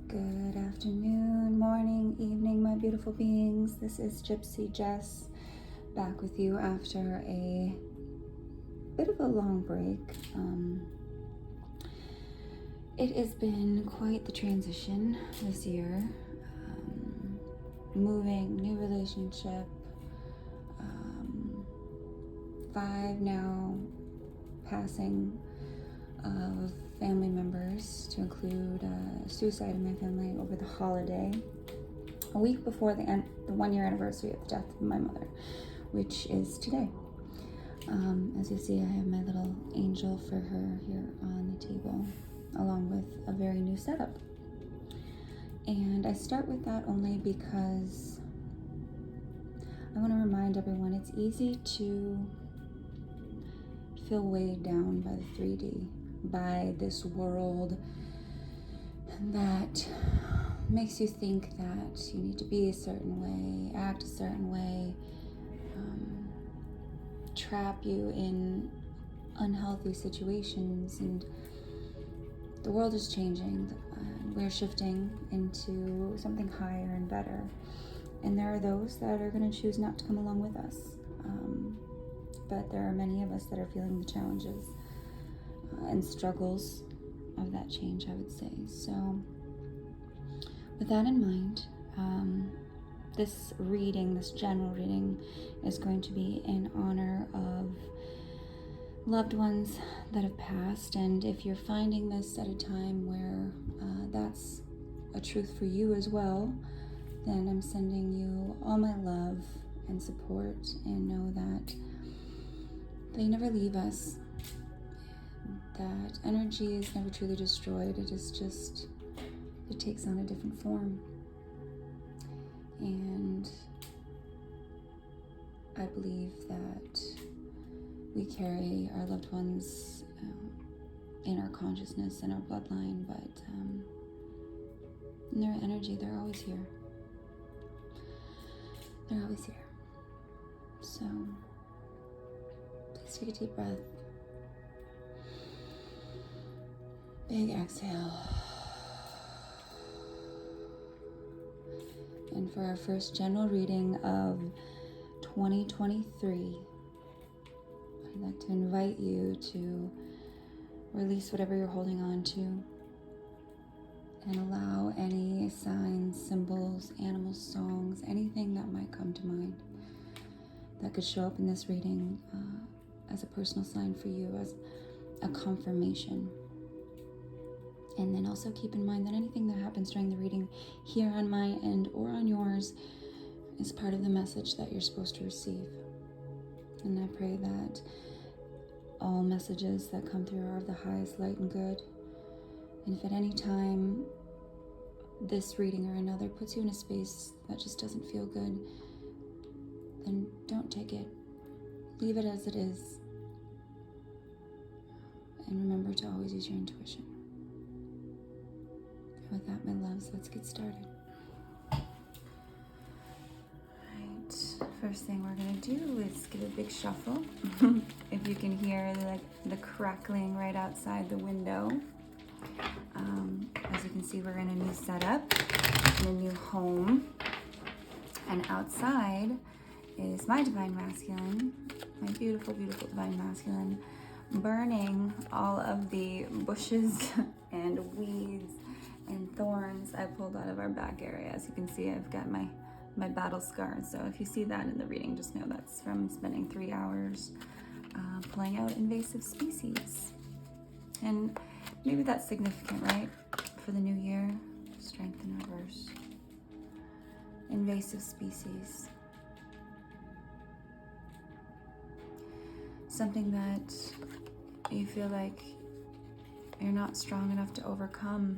Good afternoon, morning, evening, my beautiful beings. This is Gypsy Jess back with you after a bit of a long break. It has been quite the transition this year. Moving, new relationship, 5 now passing of family members, to include suicide in my family over the holiday, a week before the 1-year anniversary of the death of my mother, which is today. As you see, I have my little angel for her here on the table, along with a very new setup. And I start with that only because I want to remind everyone it's easy to feel weighed down by the 3D, by this world that makes you think that you need to be a certain way, act a certain way, trap you in unhealthy situations. And the world is changing. We're shifting into something higher and better. And there are those that are going to choose not to come along with us. But there are many of us that are feeling the challenges and struggles of that change, I would say. So with that in mind, this reading, this general reading, is going to be in honor of loved ones that have passed. And if you're finding this at a time where that's a truth for you as well, then I'm sending you all my love and support, and know that they never leave us. That energy is never truly destroyed. It is just, it takes on a different form. And I believe that we carry our loved ones in our consciousness and our bloodline, but in their energy, they're always here. They're always here. So please take a deep breath. Big exhale. And for our first general reading of 2023, I'd like to invite you to release whatever you're holding on to and allow any signs, symbols, animals, songs, anything that might come to mind that could show up in this reading as a personal sign for you, as a confirmation. And then also keep in mind that anything that happens during the reading here on my end or on yours is part of the message that you're supposed to receive. And I pray that all messages that come through are of the highest light and good. And if at any time this reading or another puts you in a space that just doesn't feel good, then don't take it. Leave it as it is. And remember to always use your intuition. With that, my loves, let's get started. Alright, first thing we're going to do is give a big shuffle. If you can hear the crackling right outside the window. As you can see, we're in a new setup, in a new home. And outside is my Divine Masculine, my beautiful, beautiful Divine Masculine, burning all of the bushes and weeds and thorns I pulled out of our back area. As you can see, I've got my battle scars. So if you see that in the reading, just know that's from spending 3 hours pulling out invasive species. And maybe that's significant, right? For the new year, strength in reverse. Invasive species. Something that you feel like you're not strong enough to overcome.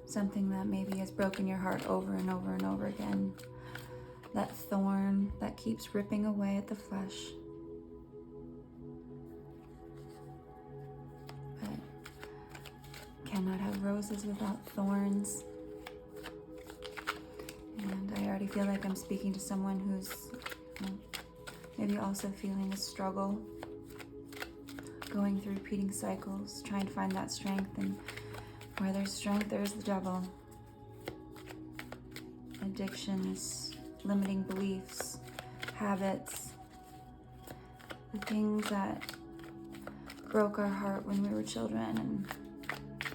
Something that maybe has broken your heart over and over and over again. That thorn that keeps ripping away at the flesh. But cannot have roses without thorns. And I already feel like I'm speaking to someone who's maybe also feeling a struggle, going through repeating cycles, trying to find that strength and Where there's strength, there's the devil. Addictions, limiting beliefs, habits, the things that broke our heart when we were children and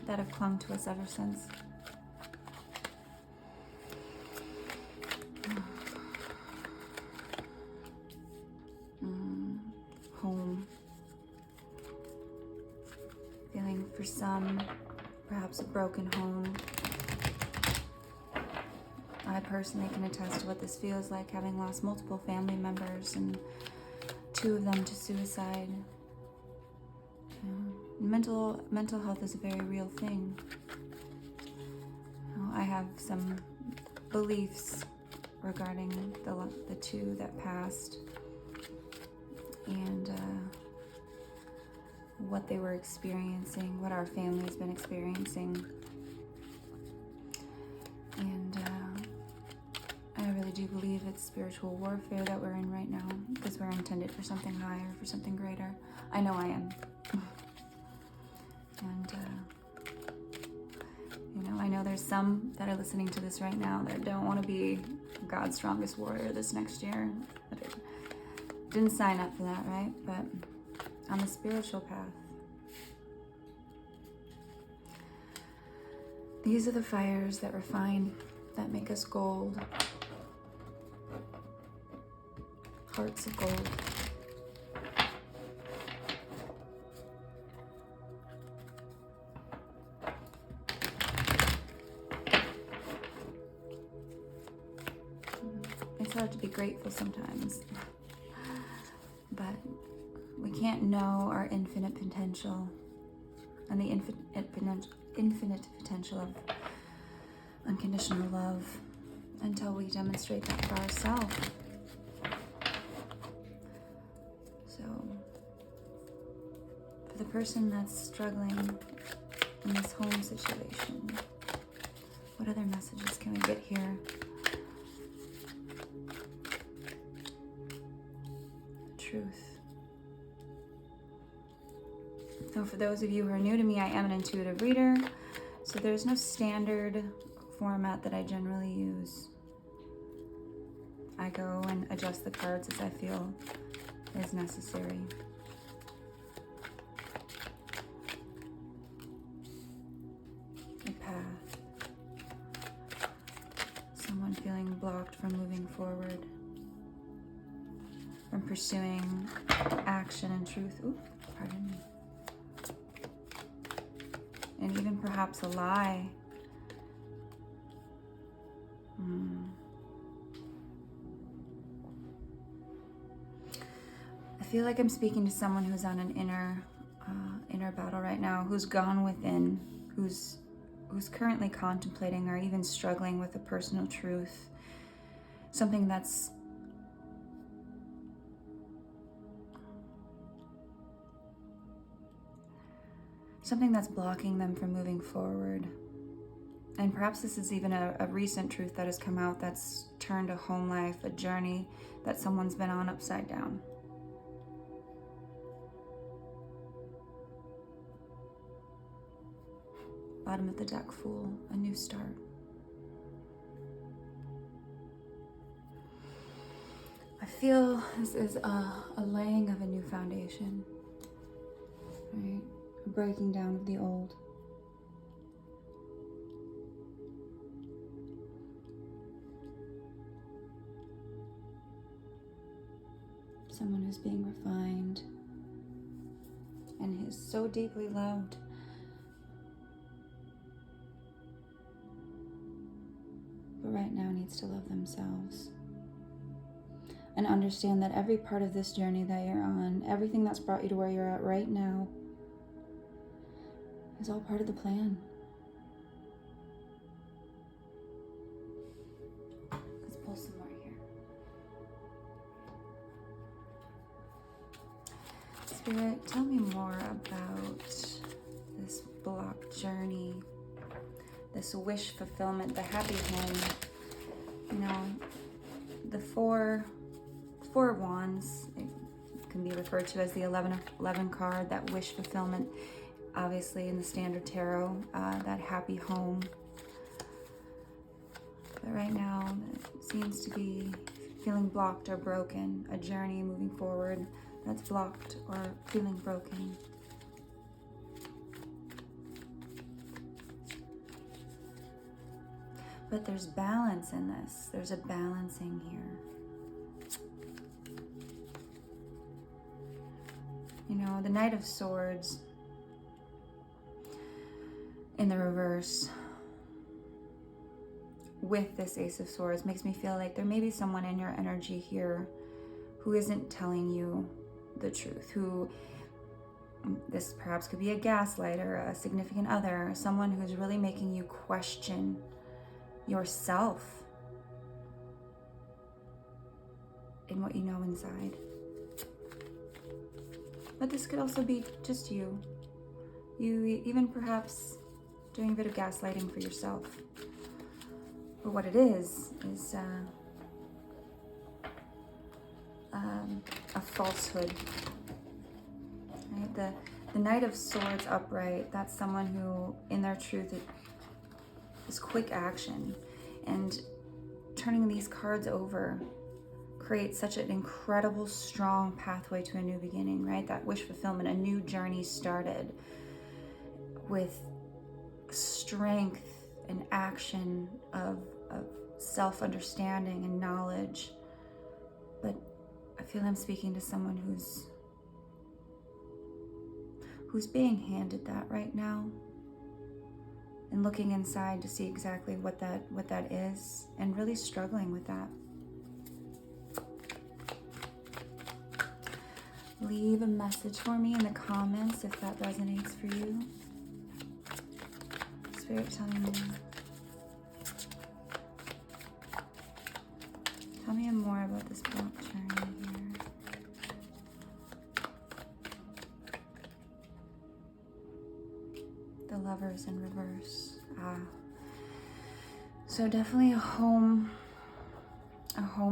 that have clung to us ever since. Home. Feeling for some, perhaps a broken home. I personally can attest to what this feels like, having lost multiple family members and 2 of them to suicide. Mental health is a very real thing. I have some beliefs regarding the 2 that passed and what they were experiencing, what our family's been experiencing. And I really do believe it's spiritual warfare that we're in right now, because we're intended for something higher, for something greater. I know I am. And, I know there's some that are listening to this right now that don't want to be God's strongest warrior this next year. Didn't sign up for that, right? But on the spiritual path, these are the fires that refine, that make us gold. Hearts of gold. It's hard to be grateful sometimes, but we can't know our infinite potential and the infinite potential of unconditional love until we demonstrate that for ourselves. So, for the person that's struggling in this home situation, what other messages can we get here? Truth. So for those of you who are new to me, I am an intuitive reader, so there's no standard format that I generally use. I go and adjust the cards as I feel is necessary. A path. Someone feeling blocked from moving forward, from pursuing action and truth. Ooh, pardon me. And even perhaps a lie. I feel like I'm speaking to someone who's on an inner battle right now, who's gone within, who's currently contemplating or even struggling with a personal truth, something that's blocking them from moving forward. And perhaps this is even a recent truth that has come out that's turned a home life, a journey that someone's been on upside down. Bottom of the deck, Fool, a new start. I feel this is a laying of a new foundation, right? A breaking down of the old. Someone who's being refined and who's so deeply loved. But right now needs to love themselves. And understand that every part of this journey that you're on, everything that's brought you to where you're at right now, is all part of the plan. Let's pull some more here. Spirit, tell me more about this blocked journey, this wish fulfillment, the happy home. You know, the four of Wands, it can be referred to as the 11 card, that wish fulfillment. obviously in the standard tarot, that happy home. But right now, it seems to be feeling blocked or broken, a journey moving forward that's blocked or feeling broken. But there's balance in this. There's a balancing here. You know, the Knight of Swords in the reverse with this Ace of Swords makes me feel like there may be someone in your energy here who isn't telling you the truth, who, this perhaps could be a gaslighter, a significant other, someone who's really making you question yourself in what you know inside. But this could also be just you. You even perhaps doing a bit of gaslighting for yourself. But what it is a falsehood. Right? The Knight of Swords upright, that's someone who, in their truth, is quick action. And turning these cards over creates such an incredible, strong pathway to a new beginning, right? That wish fulfillment, a new journey started with strength and action of self-understanding and knowledge. But I feel I'm speaking to someone who's being handed that right now, and looking inside to see exactly what that is, and really struggling with that. Leave a message for me in the comments if that resonates for you. Spirit, tell me more. Tell me more about this block journey here. The Lovers in reverse. So definitely a home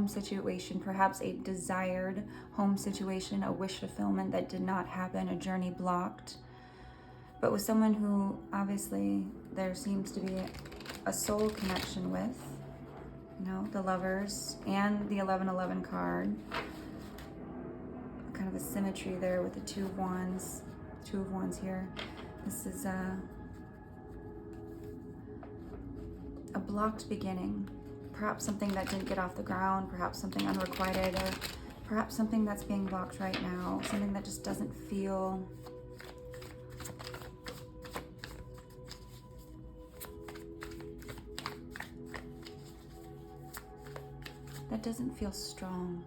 situation, perhaps a desired home situation, a wish fulfillment that did not happen, a journey blocked. But with someone who obviously there seems to be a soul connection with, you know, the Lovers and the 1111 card. Kind of a symmetry there with the Two of Wands here. This is a blocked beginning. Perhaps something that didn't get off the ground, perhaps something unrequited, or perhaps something that's being blocked right now, something that just doesn't feel strong.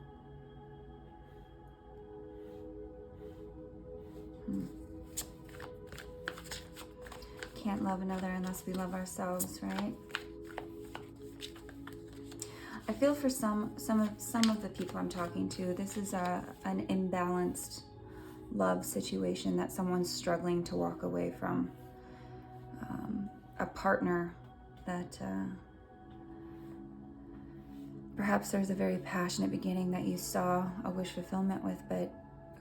Can't love another unless we love ourselves, right? I feel for some of the people I'm talking to, this is an imbalanced love situation that someone's struggling to walk away from. A partner that perhaps there's a very passionate beginning that you saw a wish fulfillment with, but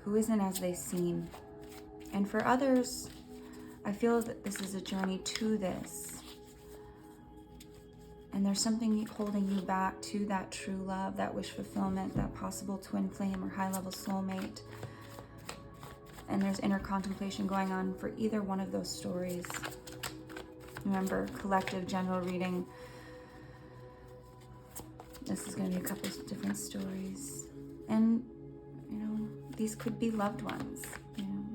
who isn't as they seem. And for others, I feel that this is a journey to this. And there's something holding you back to that true love, that wish fulfillment, that possible twin flame or high-level soulmate. And there's inner contemplation going on for either one of those stories. Remember, collective general reading. This is going to be a couple of different stories. And, you know, these could be loved ones. You know,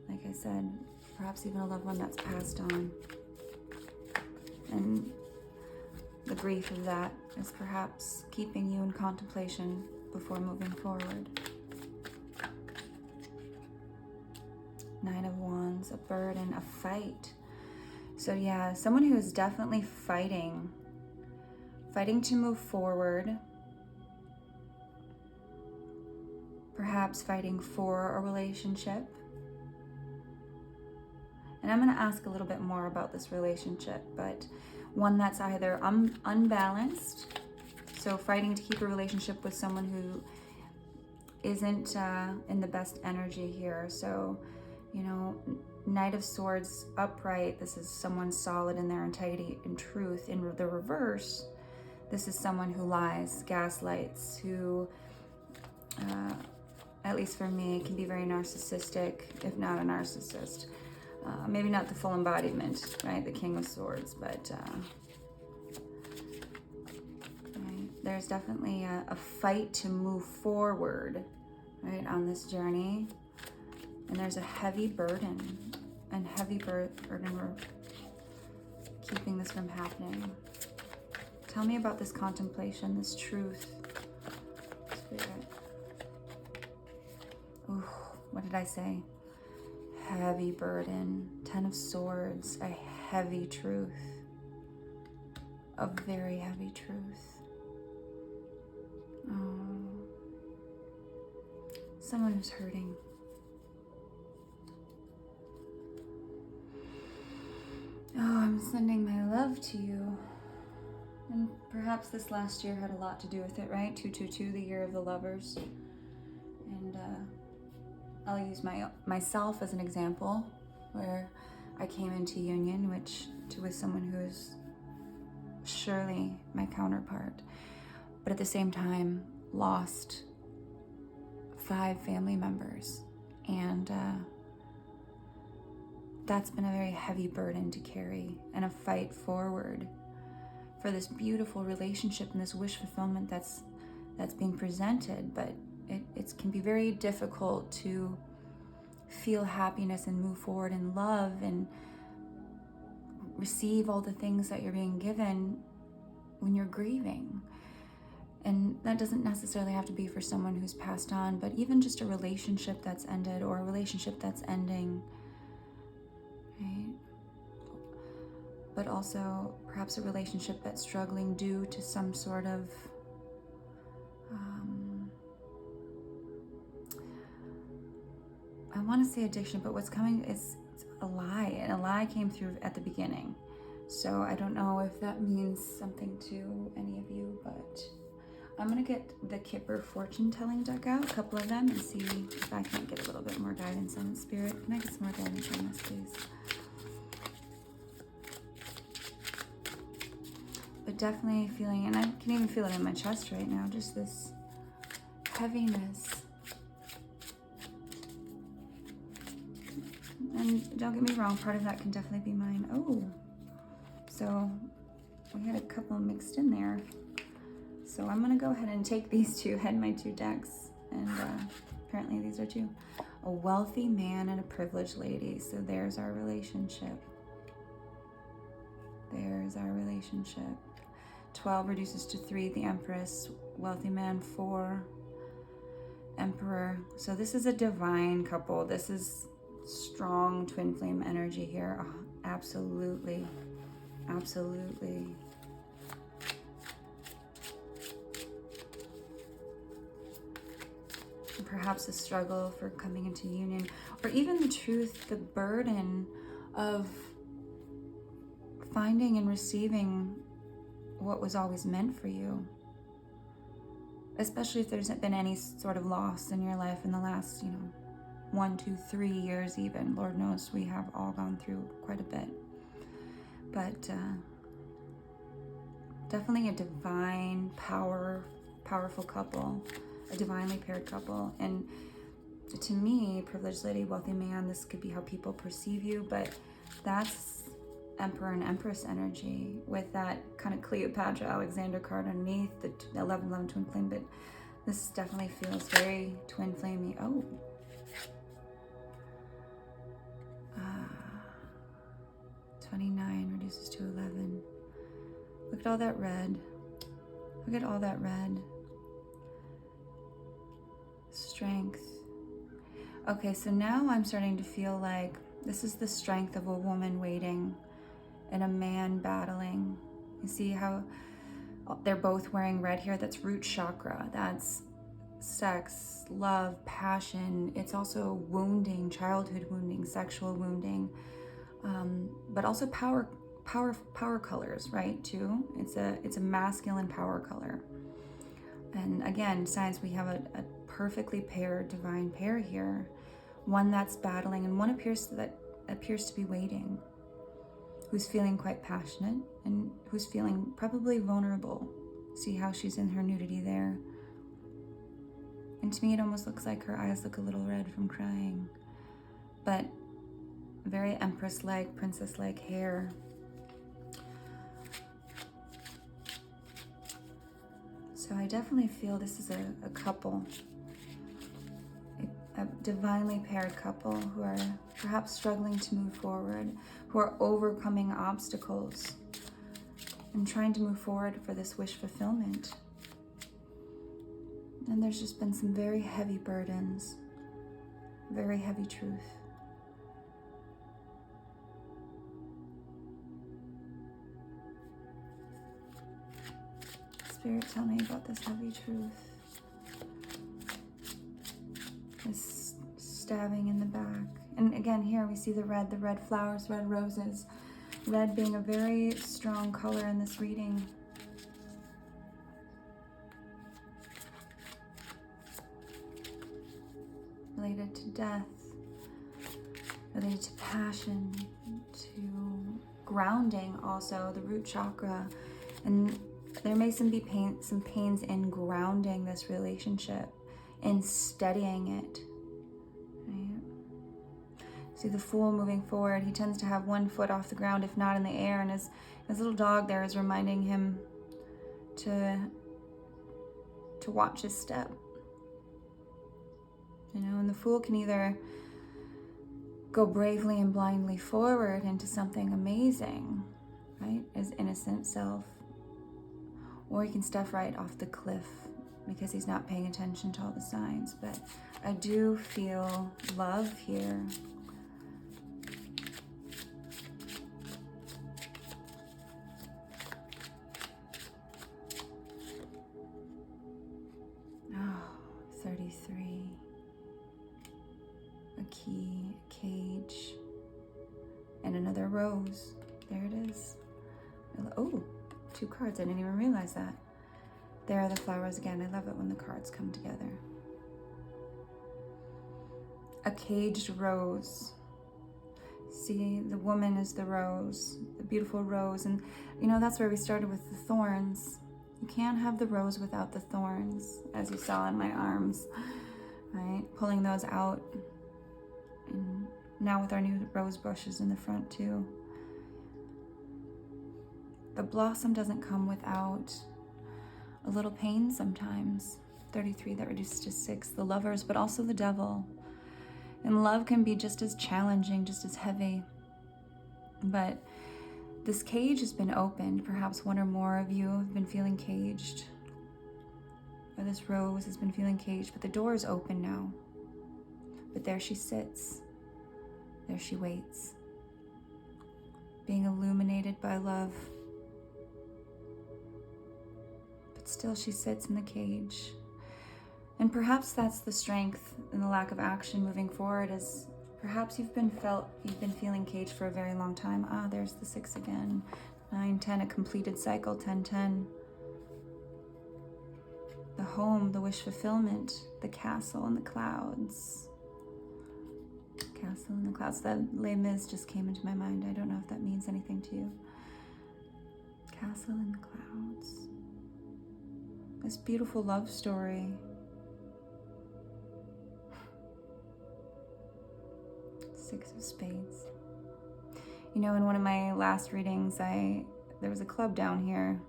like I said, perhaps even a loved one that's passed on. And the grief of that is perhaps keeping you in contemplation before moving forward. Nine of Wands, a burden, a fight. So yeah, someone who is definitely fighting to move forward. Perhaps fighting for a relationship. And I'm going to ask a little bit more about this relationship, but one that's either unbalanced, so fighting to keep a relationship with someone who isn't in the best energy here. So, you know, Knight of Swords upright, this is someone solid in their integrity and truth. In the reverse, this is someone who lies, gaslights, who, at least for me, can be very narcissistic, if not a narcissist. Maybe not the full embodiment, right? The King of Swords, but right? There's definitely a fight to move forward, right, on this journey. And there's a heavy burden, and heavy burden we're keeping this from happening. Tell me about this contemplation, this truth, Spirit. Ooh, what did I say? Heavy burden, 10 of Swords, a heavy truth, a very heavy truth. Oh, someone who's hurting. Oh, I'm sending my love to you. And perhaps this last year had a lot to do with it, right? 222, the year of the lovers. And I'll use myself as an example, where I came into union, with someone who is surely my counterpart, but at the same time lost 5 family members, and that's been a very heavy burden to carry, and a fight forward for this beautiful relationship and this wish fulfillment that's being presented. But it can be very difficult to feel happiness and move forward in love and receive all the things that you're being given when you're grieving. And that doesn't necessarily have to be for someone who's passed on, but even just a relationship that's ended, or a relationship that's ending, right? But also perhaps a relationship that's struggling due to some sort of I want to say addiction, but what's coming is a lie, and a lie came through at the beginning. So I don't know if that means something to any of you, but I'm gonna get the Kipper fortune telling deck out, a couple of them, and see if I can't get a little bit more guidance on it. Spirit, can I get some more guidance on this, please? But definitely feeling, and I can even feel it in my chest right now, just this heaviness. And don't get me wrong, part of that can definitely be mine. Oh, so we had a couple mixed in there. So I'm gonna go ahead and take these two, head my 2 decks, and apparently these are 2. A wealthy man and a privileged lady. So there's our relationship. There's our relationship. 12 reduces to 3, the Empress. Wealthy man, 4. Emperor. So this is a divine couple. This is strong twin flame energy here. Oh, absolutely. Absolutely. And perhaps a struggle for coming into union, or even the truth, the burden of finding and receiving what was always meant for you, especially if there's been any sort of loss in your life in the last, 1, 2, 3 years even. Lord knows we have all gone through quite a bit. But definitely a divine, powerful couple, a divinely paired couple. And to me, privileged lady, wealthy man, this could be how people perceive you, but that's Emperor and Empress energy with that kind of Cleopatra, Alexander card underneath, the 11 twin flame, but this definitely feels very twin flamey. Oh. 29 reduces to 11. Look at all that red. Look at all that red. Strength. Okay, so now I'm starting to feel like this is the strength of a woman waiting and a man battling. You see how they're both wearing red here? That's root chakra. That's sex, love, passion. It's also wounding, childhood wounding, sexual wounding. But also power colors, right? Too. It's a masculine power color. And again, signs, we have a perfectly paired divine pair here. One that's battling, and one appears that appears to be waiting, who's feeling quite passionate and who's feeling probably vulnerable. See how she's in her nudity there. And to me, it almost looks like her eyes look a little red from crying, but very empress-like, princess-like hair. So I definitely feel this is a couple, a divinely paired couple who are perhaps struggling to move forward, who are overcoming obstacles and trying to move forward for this wish fulfillment. And there's just been some very heavy burdens, very heavy truth. Spirit, tell me about this heavy truth. This stabbing in the back. And again, here we see the red flowers, red roses. Red being a very strong color in this reading. Related to death, related to passion, to grounding also, the root chakra. And there may be some pains in grounding this relationship, in steadying it. Right? See the Fool moving forward. He tends to have one foot off the ground, if not in the air, and his little dog there is reminding him to watch his step. You know, and the Fool can either go bravely and blindly forward into something amazing, right, his innocent self, or he can step right off the cliff because he's not paying attention to all the signs. But I do feel love here. Oh, 33. A key, a cage, and another rose. There it is. Oh, 2 cards. I didn't even realize that. There are the flowers again. I love it when the cards come together. A caged rose. See, the woman is the rose, the beautiful rose. And you know, that's where we started with the thorns. You can't have the rose without the thorns, as you saw in my arms, right? Pulling those out. And now with our new rose bushes in the front too. The blossom doesn't come without a little pain sometimes. 33, that reduces to 6. The Lovers, but also the Devil. And love can be just as challenging, just as heavy. But this cage has been opened. Perhaps one or more of you have been feeling caged. Or this rose has been feeling caged, but the door is open now. But there she sits, there she waits, being illuminated by love. But still she sits in the cage. And perhaps that's the strength and the lack of action moving forward, is perhaps you've been feeling caged for a very long time. Ah, there's the 6 again. 9, 10, a completed cycle, 10, 10. The home, the wish fulfillment, the castle in the clouds. Castle in the clouds. That Les Mis just came into my mind. I don't know if that means anything to you. Castle in the clouds. This beautiful love story. Six of Spades. You know, in one of my last readings, there was a club down here.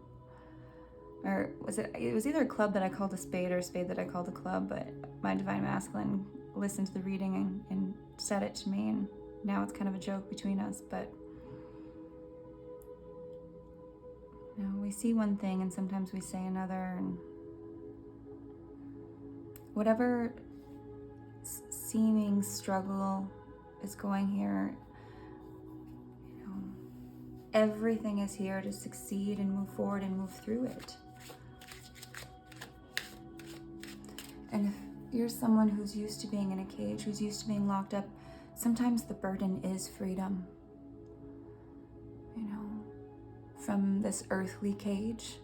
Or it was either a club that I called a spade or a spade that I called a club, but my Divine Masculine listened to the reading and said it to me, and now it's kind of a joke between us. But you know, we see one thing and sometimes we say another, and whatever seeming struggle is going here, you know, everything is here to succeed and move forward and move through it. And if you're someone who's used to being in a cage, who's used to being locked up, sometimes the burden is freedom. You know, from this earthly cage.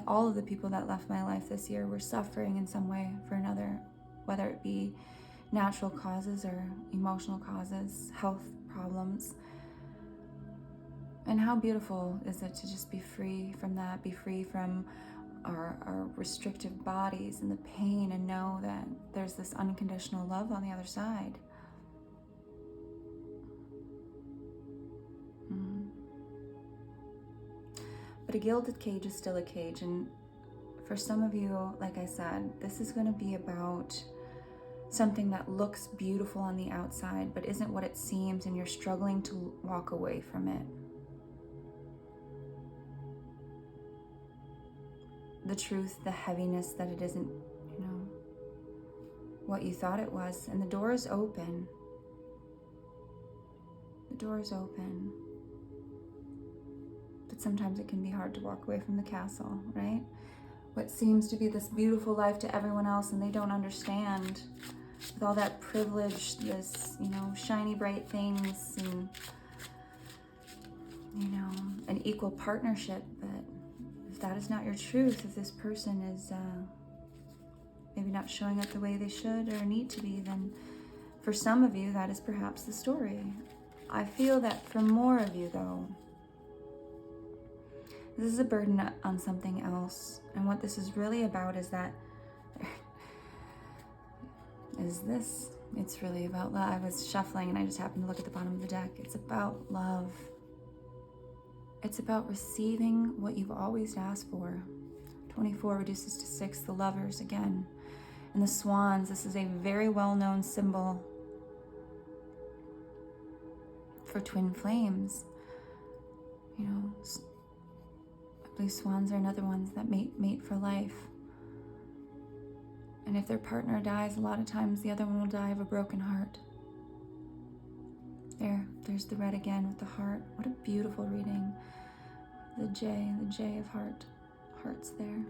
All of the people that left my life this year were suffering in some way or another, whether it be natural causes or emotional causes, health problems. And how beautiful is it to just be free from that, be free from our restrictive bodies and the pain, and know that there's this unconditional love on the other side. But a gilded cage is still a cage, and for some of you, like I said, this is going to be about something that looks beautiful on the outside but isn't what it seems, and you're struggling to walk away from it. The truth, the heaviness that it isn't, what you thought it was. And the door is open. The door is open. But sometimes it can be hard to walk away from the castle, right? What seems to be this beautiful life to everyone else, and they don't understand, with all that privilege, this, shiny, bright things, and, an equal partnership. But if that is not your truth, if this person is maybe not showing up the way they should or need to be, then for some of you, that is perhaps the story. I feel that for more of you, though, this is a burden on something else. And what this is really about is that, it's really about love. I was shuffling and I just happened to look at the bottom of the deck. It's about love. It's about receiving what you've always asked for. 24 reduces to 6, the lovers again. And the swans, this is a very well-known symbol for twin flames. I believe swans are another ones that mate for life. And if their partner dies, a lot of times the other one will die of a broken heart. There's the red again with the heart. What a beautiful reading. The J of hearts there.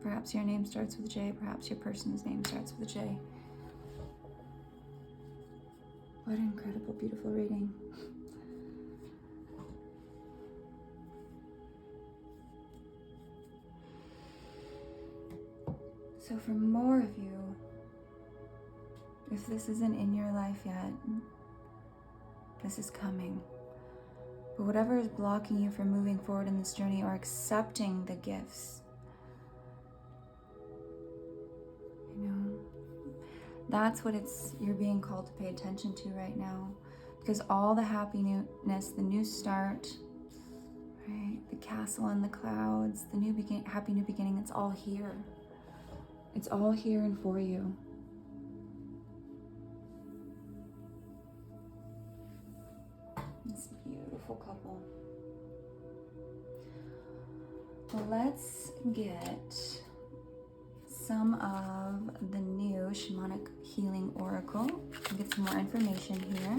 Perhaps your name starts with J, perhaps your person's name starts with a J. What an incredible, beautiful reading. So for more of you, if this isn't in your life yet, this is coming. But whatever is blocking you from moving forward in this journey or accepting the gifts, that's what you're being called to pay attention to right now. Because all the happiness, the new start, right? The castle in the clouds, the new happy new beginning, it's all here. It's all here and for you. This beautiful couple. Well, let's get some of the new shamanic healing oracle and get some more information here.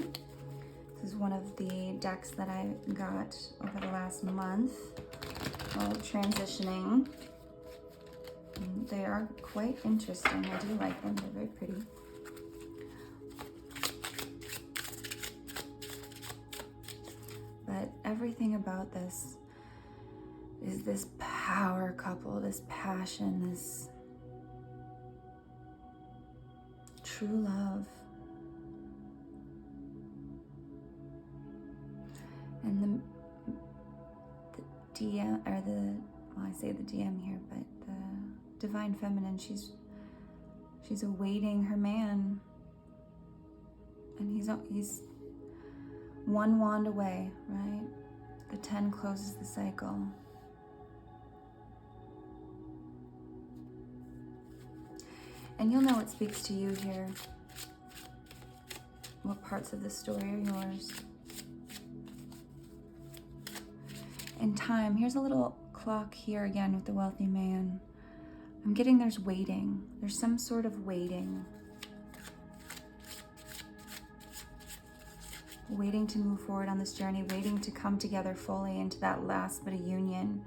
This is one of the decks that I got over the last month while transitioning. And they are quite interesting. I do like them. They're very pretty. But everything about this is this power couple, this passion, this true love. And the DM, or I say the DM here, but the divine feminine, she's awaiting her man, and he's one wand away, right? The 10 closes the cycle. And you'll know what speaks to you here. What parts of the story are yours? In time, here's a little clock here again with the wealthy man. I'm getting there's waiting. There's some sort of waiting. Waiting to move forward on this journey, waiting to come together fully into that last bit of union.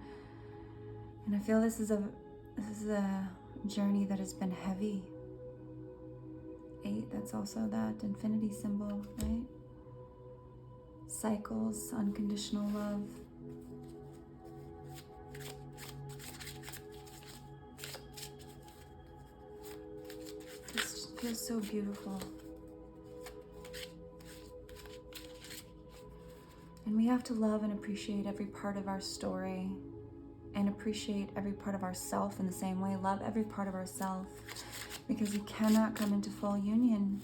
And I feel this is a journey that has been heavy. 8, that's also that infinity symbol, right? Cycles, unconditional love. This feels so beautiful. we have to love and appreciate every part of our story and appreciate every part of ourself in the same way. Love every part of ourself, because you cannot come into full union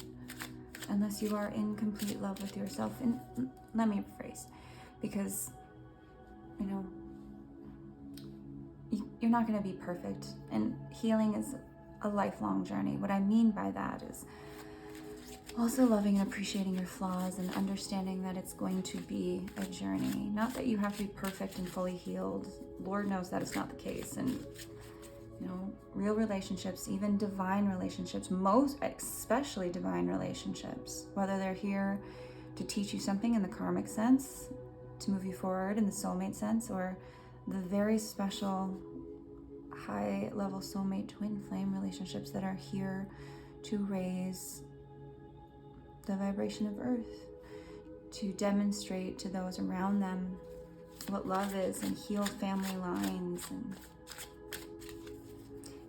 unless you are in complete love with yourself. And let me rephrase, because, you know, you're not going to be perfect, and healing is a lifelong journey. What I mean by that is also loving and appreciating your flaws and understanding that it's going to be a journey. Not that you have to be perfect and fully healed. Lord knows that is not the case. And, you know, real relationships, even divine relationships, most especially divine relationships, whether they're here to teach you something in the karmic sense, to move you forward in the soulmate sense, or the very special high-level soulmate twin flame relationships that are here to raise the vibration of earth, to demonstrate to those around them what love is, and heal family lines, and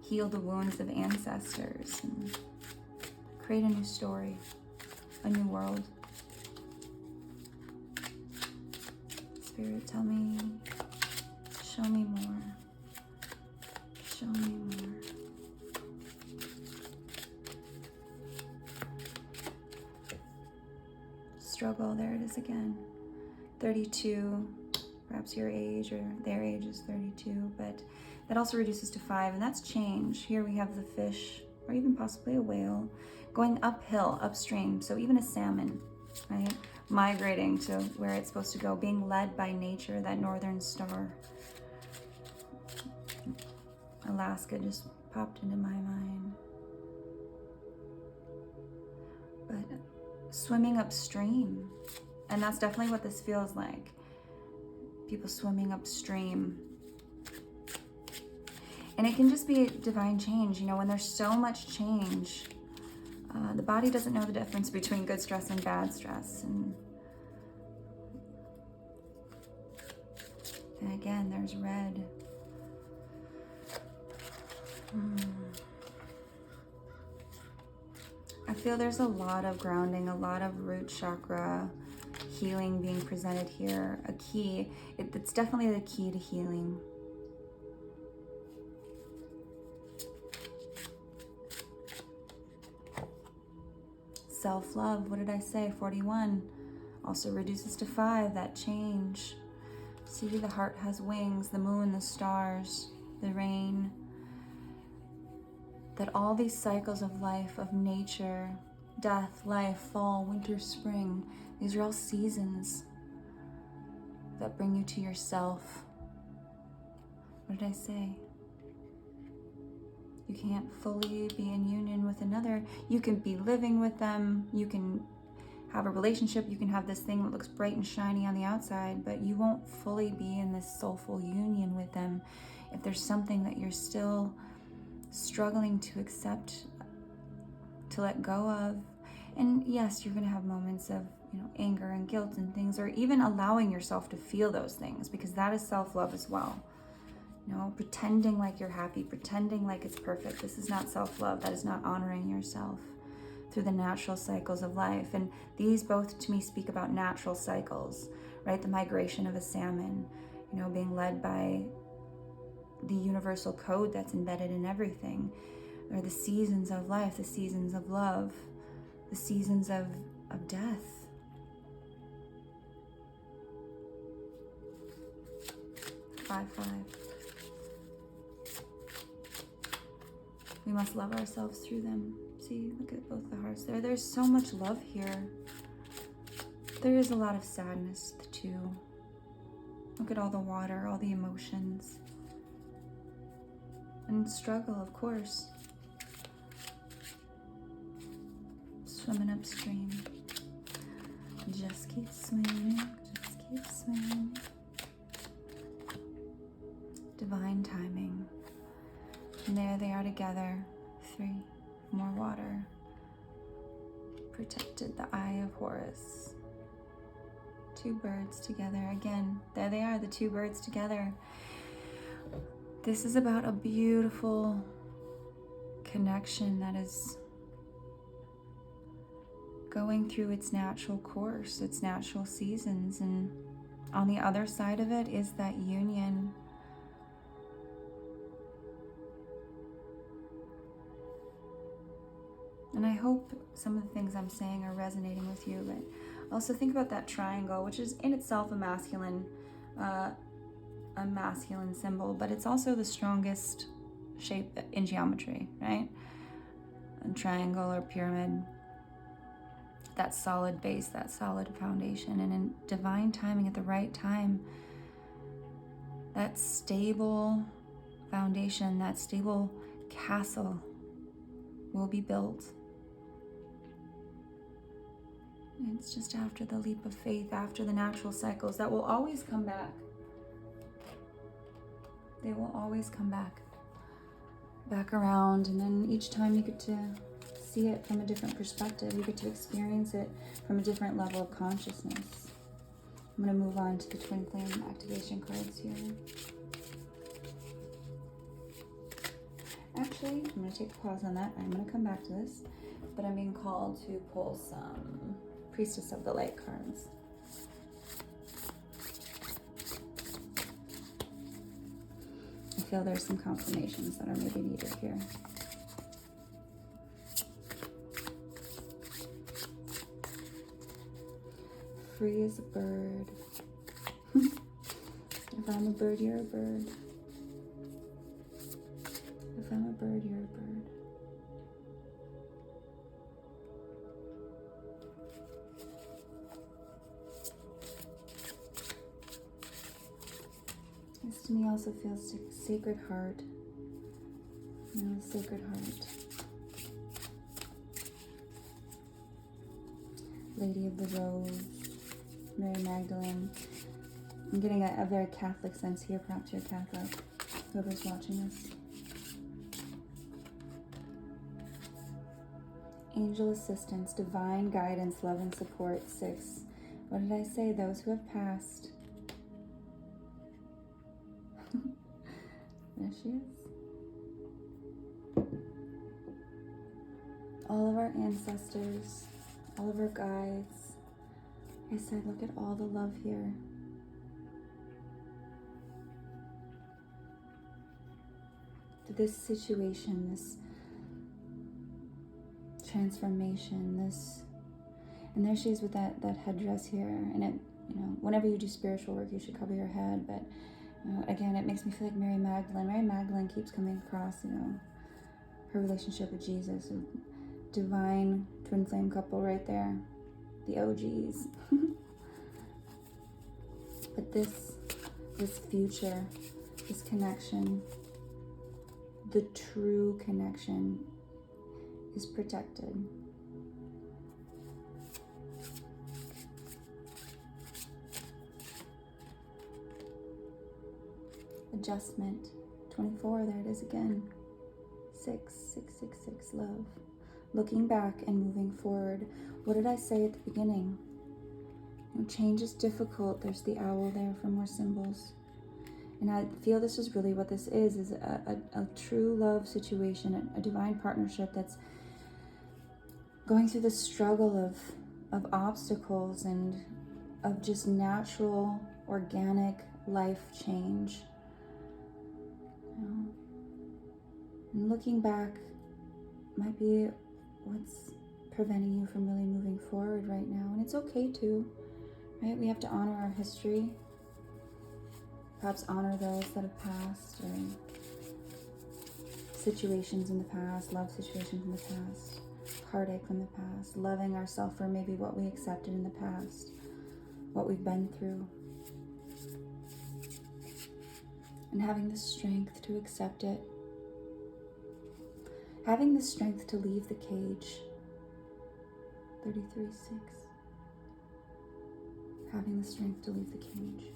heal the wounds of ancestors, and create a new story, a new world. Spirit, tell me, show me more. Show me more. Struggle, there it is again. 32, perhaps your age or their age is 32, but that also reduces to 5, and that's change. Here we have the fish, or even possibly a whale, going uphill, upstream, so even a salmon, right? Migrating to where it's supposed to go, being led by nature, that northern star. Alaska just popped into my mind. But swimming upstream, and that's definitely what this feels like. People swimming upstream. And it can just be divine change. You know, when there's so much change, the body doesn't know the difference between good stress and bad stress. And again, there's red. I feel there's a lot of grounding, a lot of root chakra healing being presented here. A key, it's definitely the key to healing. Self-love, what did I say? 41 also reduces to 5, that change. See, the heart has wings, the moon, the stars, the rain. That all these cycles of life, of nature, death, life, fall, winter, spring, these are all seasons that bring you to yourself. What did I say? You can't fully be in union with another. You can be living with them, you can have a relationship, you can have this thing that looks bright and shiny on the outside, but you won't fully be in this soulful union with them if there's something that you're still struggling to accept, to let go of. And yes, you're going to have moments of, you know, anger and guilt and things, or even allowing yourself to feel those things, because that is self-love as well. You know, pretending like you're happy, pretending like it's perfect. This is not self-love. That is not honoring yourself through the natural cycles of life. And these both to me speak about natural cycles, right? The migration of a salmon, you know, being led by the universal code that's embedded in everything, or the seasons of life, the seasons of love, the seasons of death. Five. We must love ourselves through them. See, look at both the hearts there. There's so much love here. There is a lot of sadness too. Look at all the water, all the emotions. And struggle, of course. Swimming upstream. Just keep swimming, just keep swimming. Divine timing. And there they are together. 3 more water. Protected, the eye of Horus. 2 birds together. Again, there they are, the 2 birds together. This is about a beautiful connection that is going through its natural course, its natural seasons, and on the other side of it is that union. And I hope some of the things I'm saying are resonating with you, but also think about that triangle, which is in itself a masculine symbol, but it's also the strongest shape in geometry, right? A triangle or pyramid, that solid base, that solid foundation, and in divine timing at the right time, that stable foundation, that stable castle will be built. It's just after the leap of faith, after the natural cycles that will always come back. They will always come back around, and then each time you get to see it from a different perspective. You get to experience it from a different level of consciousness. I'm going to move on to the twin flame activation cards here. Actually, I'm going to take a pause on that. I'm going to come back to this, but I'm being called to pull some Priestess of the Light cards. I feel there's some confirmations that are maybe needed here. Free as a bird. If I'm a bird, you're a bird. If I'm a bird, you're a bird. This to me also feels like Sacred Heart. You know, Sacred Heart. Lady of the Rose. Mary Magdalene. I'm getting a very Catholic sense here. Perhaps you're Catholic, whoever's watching this. Angel assistance, divine guidance, love and support. 6. What did I say? Those who have passed. There she is. All of our ancestors, all of our guides. I said, look at all the love here. This situation, this transformation, and there she is with that headdress here. And it, you know, whenever you do spiritual work, you should cover your head. But again, it makes me feel like Mary Magdalene. Mary Magdalene keeps coming across, you know, her relationship with Jesus, a divine twin flame couple right there. The OGs. But this future, this connection, the true connection is protected. Adjustment. 24, there it is again. 6, 6, 6, 6, love. Looking back and moving forward. What did I say at the beginning? You know, change is difficult. There's the owl there for more symbols. And I feel this is really what this is a true love situation, a divine partnership that's going through the struggle of obstacles and of just natural, organic life change. You know? And looking back might be what's preventing you from really moving forward right now. And it's okay too, right? We have to honor our history. Perhaps honor those that have passed, or situations in the past, love situations in the past, heartache from the past, loving ourselves for maybe what we accepted in the past, what we've been through. And having the strength to accept it. Having the strength to leave the cage. 33, 6. Having the strength to leave the cage.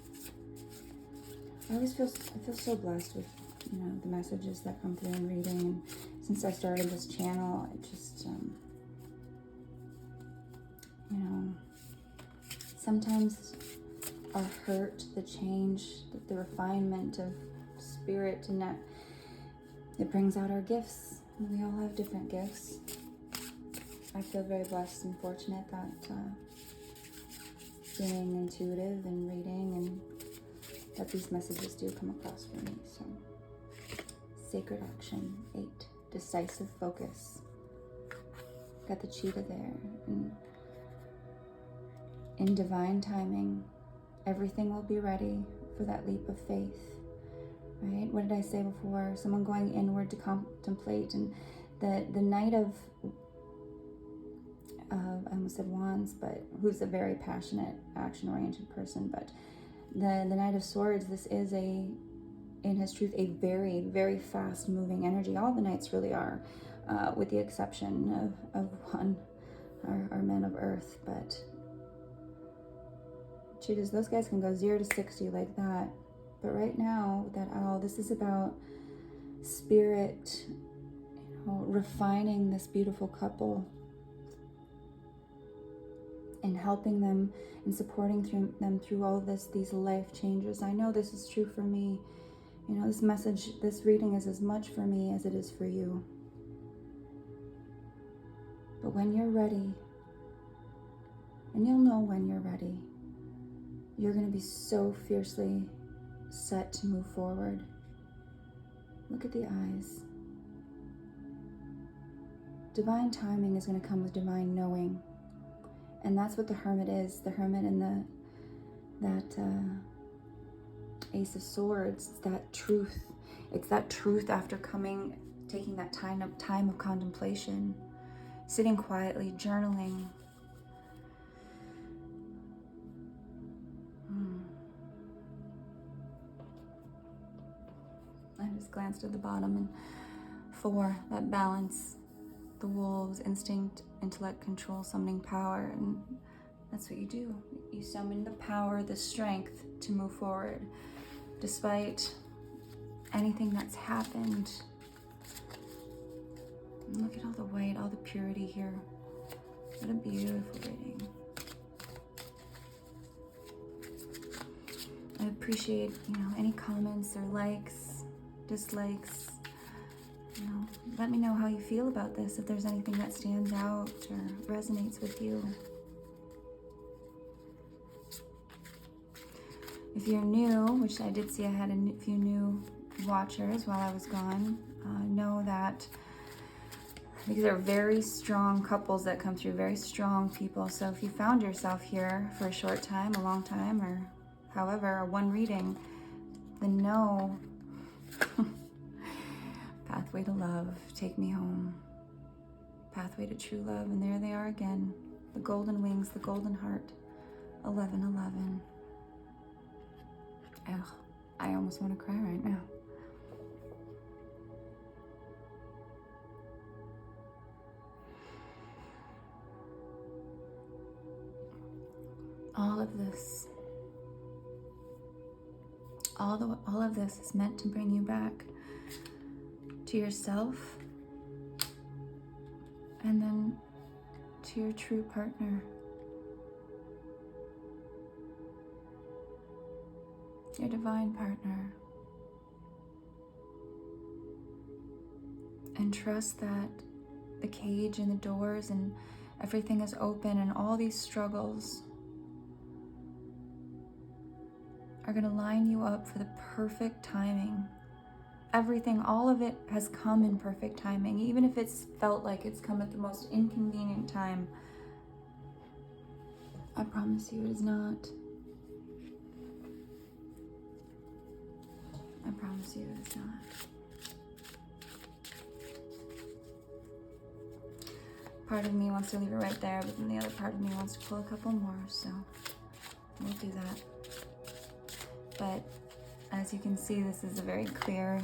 I feel so blessed with, you know, the messages that come through in reading. And since I started this channel, it just, you know, sometimes our hurt, the change, the refinement of spirit, and that it brings out our gifts. We all have different gifts. I feel very blessed and fortunate that being intuitive and reading, and that these messages do come across for me. So, sacred action, 8, decisive focus. Got the cheetah there. And in divine timing, everything will be ready for that leap of faith, right? What did I say before? Someone going inward to contemplate, and the Knight of, I almost said wands, but who's a very passionate, action-oriented person, but the Knight of Swords, this is in his truth, a very, very fast-moving energy. All the Knights really are, with the exception of one, our men of Earth, but cheetahs, those guys can go 0 to 60 like that. But right now, with that owl, this is about spirit, refining this beautiful couple and helping them and supporting them through all these life changes. I know this is true for me. This message, this reading is as much for me as it is for you. But when you're ready, and you'll know when you're ready, you're going to be so fiercely set to move forward. Look at the eyes. Divine timing is going to come with divine knowing. And that's what the Hermit is. The Hermit and that Ace of Swords. It's that truth. It's that truth after taking that time of contemplation, sitting quietly, journaling. I just glanced at the bottom, and 4, that balance, the wolves, instinct, intellect, control, summoning power, and that's what you do. You summon the power, the strength to move forward, despite anything that's happened. And look at all the white, all the purity here. What a beautiful reading. I appreciate, any comments or likes, dislikes. Let me know how you feel about this, if there's anything that stands out or resonates with you. If you're new, which I did see I had a few new watchers while I was gone, know that these are very strong couples that come through, very strong people. So if you found yourself here for a short time, a long time, or however, one reading, then know pathway to love, take me home. Pathway to true love, and there they are again. The golden wings, the golden heart, 1111. Ugh, I almost want to cry right now. All of this, all of this is meant to bring you back to yourself, and then to your true partner, your divine partner. And trust that the cage and the doors and everything is open, and all these struggles are going to line you up for the perfect timing. Everything, all of it has come in perfect timing, even if it's felt like it's come at the most inconvenient time. I promise you it is not. I promise you it is not. Part of me wants to leave it right there, but then the other part of me wants to pull a couple more, so we'll do that. But as you can see, this is a very clear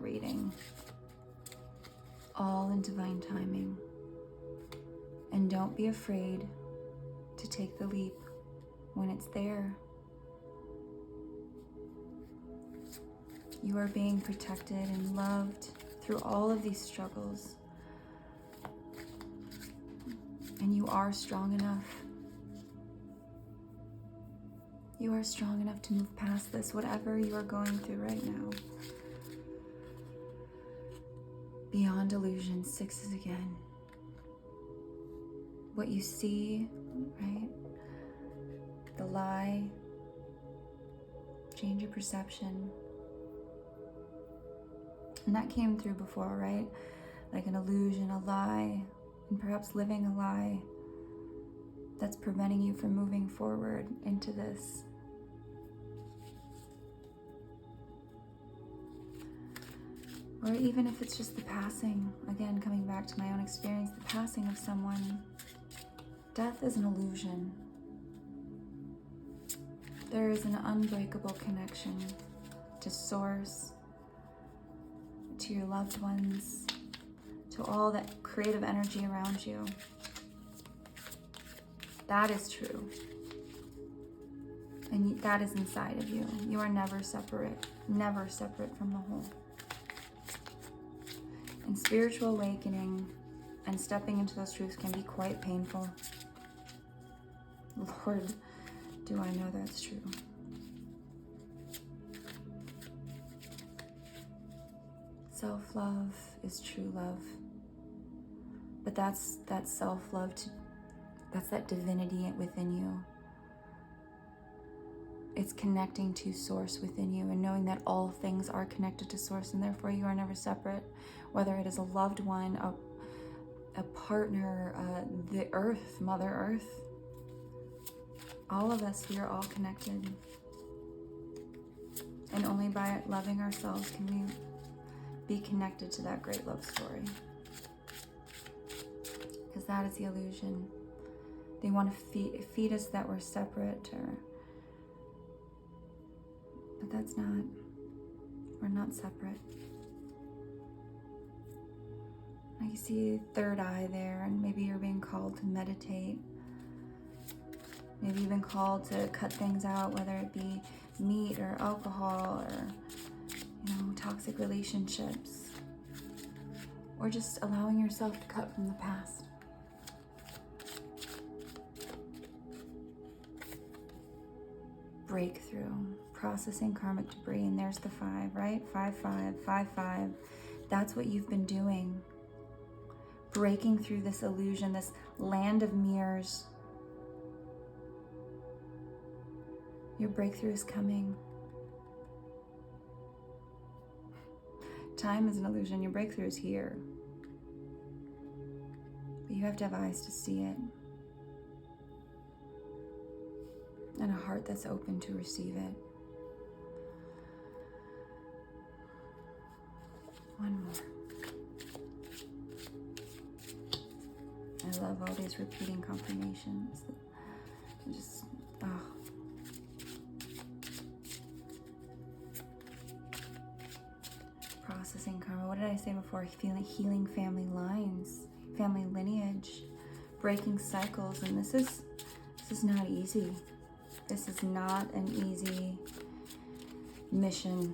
reading, all in divine timing. And don't be afraid to take the leap when it's there. You are being protected and loved through all of these struggles, and you are strong enough. You are strong enough to move past this, whatever you are going through right now. Beyond illusion, 6 is again. What you see, right? the lie. Change your perception. And that came through before, right? Like an illusion, a lie, and perhaps living a lie that's preventing you from moving forward into this. Or even if it's just the passing, again, coming back to my own experience, the passing of someone. Death is an illusion. There is an unbreakable connection to Source, to your loved ones, to all that creative energy around you. That is true. And that is inside of you. You are never separate from the whole. And spiritual awakening and stepping into those truths can be quite painful. Lord, do I know that's true. Self-love is true love. But that's that self-love, that's that divinity within you. It's connecting to Source within you and knowing that all things are connected to Source and therefore you are never separate. Whether it is a loved one, a partner, the earth, Mother Earth. All of us, we are all connected. And only by loving ourselves can we be connected to that great love story. Because that is the illusion. They want to feed us that we're separate, but that's not. We're not separate. Now you see third eye there, and maybe you're being called to meditate. Maybe you've been called to cut things out, whether it be meat or alcohol or, toxic relationships. Or just allowing yourself to cut from the past. Breakthrough, processing karmic debris, and there's the 5, right? 5, 5, 5, 5. That's what you've been doing. Breaking through this illusion, this land of mirrors. Your breakthrough is coming. Time is an illusion. Your breakthrough is here. But you have to have eyes to see it. And a heart that's open to receive it. One more. I love all these repeating confirmations. Just, processing karma. What did I say before? Healing family lines, family lineage, breaking cycles, and this is not easy. This is not an easy mission.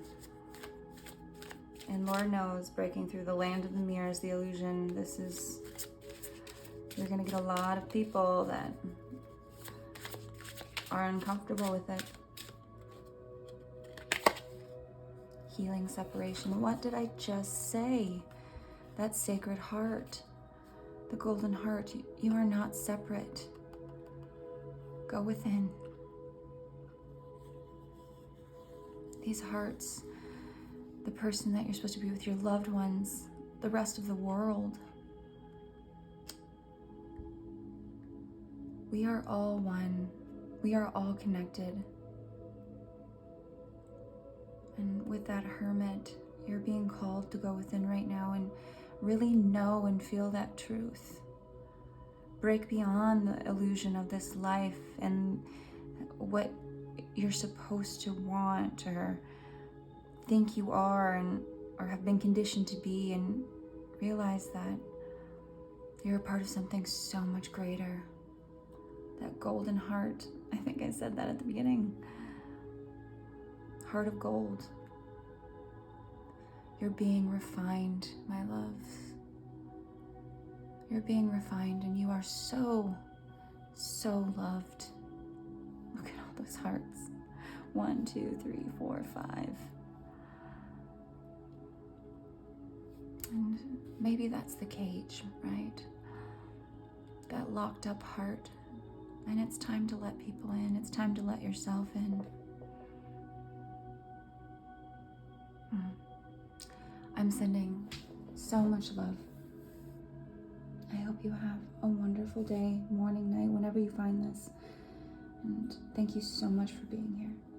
And Lord knows, breaking through the land of the mirrors, the illusion, you're gonna get a lot of people that are uncomfortable with it. Healing separation. What did I just say? That sacred heart, the golden heart, you are not separate. Go within. These hearts, the person that you're supposed to be with, your loved ones, the rest of the world. We are all one. We are all connected. And with that hermit, you're being called to go within right now and really know and feel that truth. Break beyond the illusion of this life and what you're supposed to want or think you are or have been conditioned to be, and realize that you're a part of something so much greater. That golden heart. I think I said that at the beginning. Heart of gold. You're being refined, my loves. You're being refined and you are so, so loved. Look at all those hearts. 1, 2, 3, 4, 5. And maybe that's the cage, right? That locked up heart And it's time to let people in. It's time to let yourself in. I'm sending so much love. I hope you have a wonderful day, morning, night, whenever you find this. And thank you so much for being here.